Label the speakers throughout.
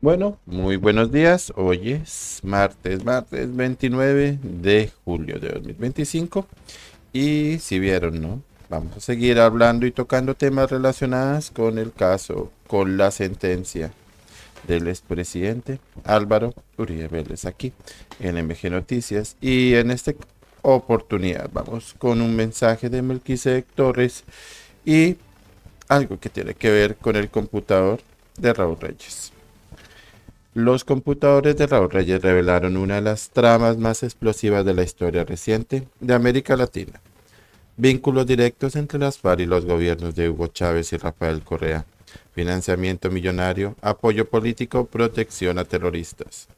Speaker 1: Bueno, muy buenos días. Hoy es martes 29 de julio de 2025. Y si vieron, ¿no? Vamos a seguir hablando y tocando temas relacionados con el caso, con la sentencia del expresidente Álvaro Uribe Vélez aquí en MG Noticias. Y en esta oportunidad vamos con un mensaje de Melquisedec Torres y algo que tiene que ver con el computador de Raúl Reyes. Los computadores de Raúl Reyes revelaron una de las tramas más explosivas de la historia reciente de América Latina. Vínculos directos entre las FARC y los gobiernos de Hugo Chávez y Rafael Correa. Financiamiento millonario, apoyo político, protección a terroristas.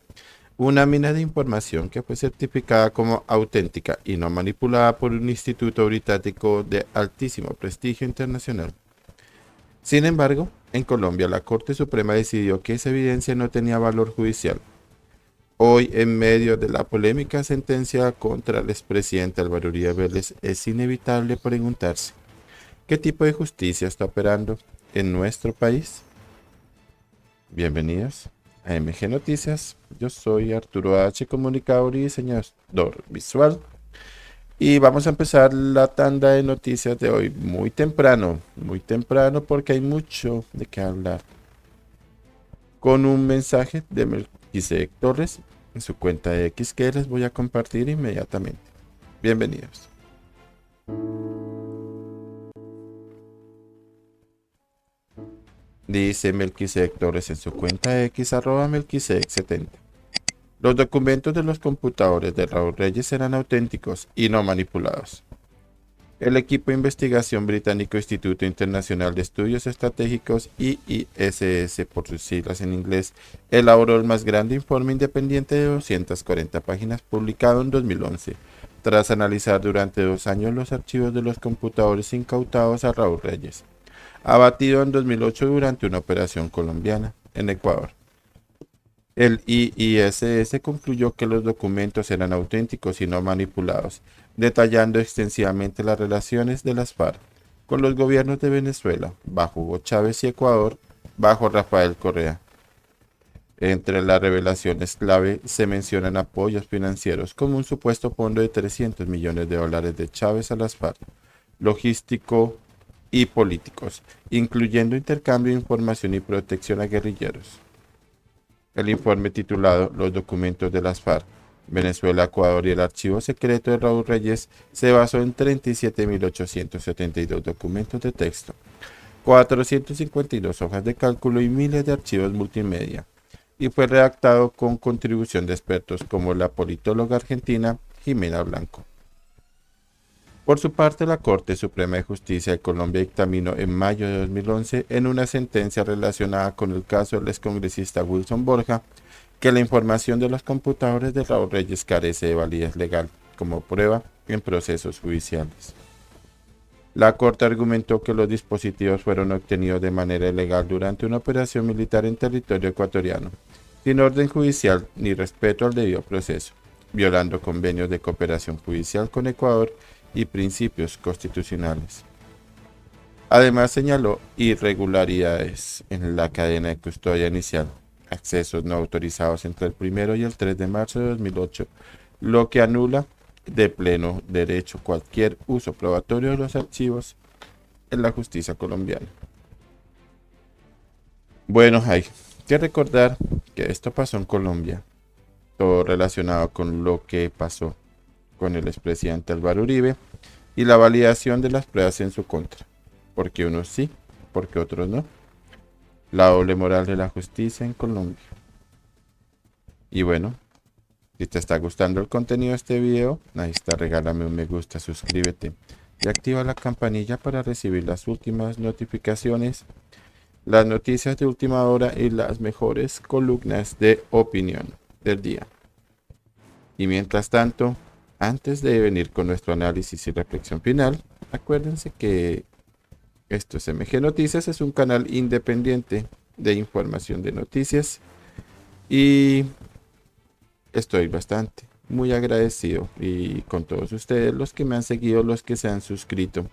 Speaker 1: Una mina de información que fue certificada como auténtica y no manipulada por un instituto británico de altísimo prestigio internacional. Sin embargo, en Colombia la Corte Suprema decidió que esa evidencia no tenía valor judicial. Hoy, en medio de la polémica sentencia contra el expresidente Álvaro Uribe Vélez, es inevitable preguntarse, ¿qué tipo de justicia está operando en nuestro país? Bienvenidos a MG Noticias. Yo soy Arturo H., comunicador y diseñador visual. Y vamos a empezar la tanda de noticias de hoy muy temprano porque hay mucho de qué hablar. Con un mensaje de Melquisedec Torres en su cuenta de X que les voy a compartir inmediatamente. Bienvenidos. Dice Melquisedec Torres en su cuenta de X @Melquisedec70. Los documentos de los computadores de Raúl Reyes eran auténticos y no manipulados. El equipo de investigación británico Instituto Internacional de Estudios Estratégicos IISS por sus siglas en inglés elaboró el más grande informe independiente de 240 páginas publicado en 2011, tras analizar durante 2 años los archivos de los computadores incautados a Raúl Reyes, abatido en 2008 durante una operación colombiana en Ecuador. El IISS concluyó que los documentos eran auténticos y no manipulados, detallando extensivamente las relaciones de las FARC con los gobiernos de Venezuela, bajo Hugo Chávez, y Ecuador, bajo Rafael Correa. Entre las revelaciones clave se mencionan apoyos financieros como un supuesto fondo de 300 millones de dólares de Chávez a las FARC, logístico y políticos, incluyendo intercambio de información y protección a guerrilleros. El informe titulado Los documentos de las FARC, Venezuela, Ecuador y el archivo secreto de Raúl Reyes se basó en 37.872 documentos de texto, 452 hojas de cálculo y miles de archivos multimedia, y fue redactado con contribución de expertos como la politóloga argentina Jimena Blanco. Por su parte, la Corte Suprema de Justicia de Colombia dictaminó en mayo de 2011 en una sentencia relacionada con el caso del excongresista Wilson Borja que la información de los computadores de Raúl Reyes carece de validez legal como prueba en procesos judiciales. La Corte argumentó que los dispositivos fueron obtenidos de manera ilegal durante una operación militar en territorio ecuatoriano, sin orden judicial ni respeto al debido proceso, violando convenios de cooperación judicial con Ecuador y principios constitucionales. Además señaló irregularidades en la cadena de custodia inicial, accesos no autorizados entre el 1 y el 3 de marzo de 2008, lo que anula de pleno derecho cualquier uso probatorio de los archivos en la justicia colombiana. Bueno, hay que recordar que esto pasó en Colombia, todo relacionado con lo que pasó con el expresidente Álvaro Uribe y la validación de las pruebas en su contra, porque unos sí, porque otros no. La doble moral de la justicia en Colombia. Y bueno, si te está gustando el contenido de este video, ahí está, regálame un me gusta, suscríbete y activa la campanilla para recibir las últimas notificaciones, las noticias de última hora y las mejores columnas de opinión del día. Y mientras tanto, antes de venir con nuestro análisis y reflexión final, acuérdense que esto es MG Noticias, es un canal independiente de información de noticias y estoy bastante, muy agradecido y con todos ustedes, los que me han seguido, los que se han suscrito,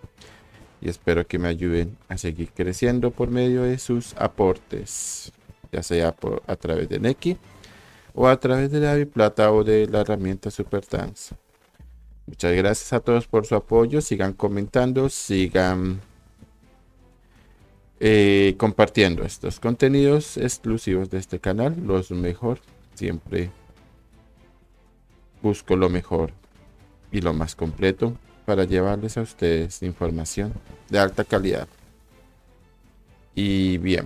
Speaker 1: y espero que me ayuden a seguir creciendo por medio de sus aportes. ya sea a través de Nequi o a través de la Biplata o de la herramienta SuperTanks. Muchas gracias a todos por su apoyo. Sigan comentando, sigan compartiendo estos contenidos exclusivos de este canal. Los mejor, siempre busco lo mejor y lo más completo para llevarles a ustedes información de alta calidad. Y bien,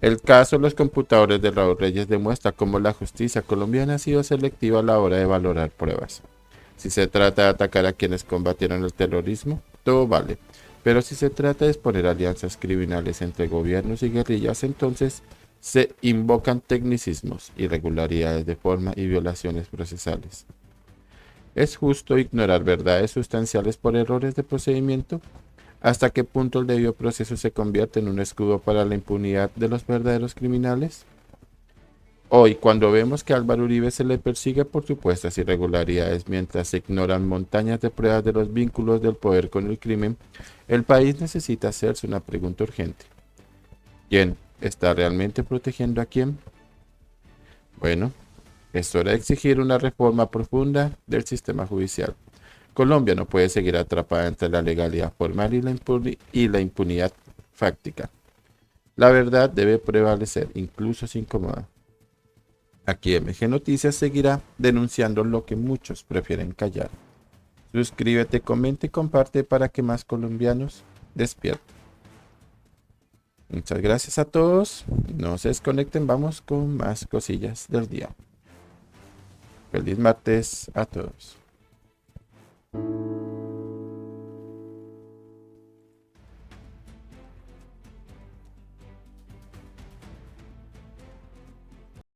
Speaker 1: el caso de los computadores de Raúl Reyes demuestra cómo la justicia colombiana ha sido selectiva a la hora de valorar pruebas. Si se trata de atacar a quienes combatieron el terrorismo, todo vale. Pero si se trata de exponer alianzas criminales entre gobiernos y guerrillas, entonces se invocan tecnicismos, irregularidades de forma y violaciones procesales. ¿Es justo ignorar verdades sustanciales por errores de procedimiento? ¿Hasta qué punto el debido proceso se convierte en un escudo para la impunidad de los verdaderos criminales? Hoy, cuando vemos que a Álvaro Uribe se le persigue por supuestas irregularidades mientras se ignoran montañas de pruebas de los vínculos del poder con el crimen, el país necesita hacerse una pregunta urgente. ¿Quién está realmente protegiendo a quién? Bueno, es hora de exigir una reforma profunda del sistema judicial. Colombia no puede seguir atrapada entre la legalidad formal y la impunidad fáctica. La verdad debe prevalecer, incluso si incomoda. Aquí MG Noticias seguirá denunciando lo que muchos prefieren callar. Suscríbete, comenta y comparte para que más colombianos despierten. Muchas gracias a todos. No se desconecten, vamos con más cosillas del día. Feliz martes a todos.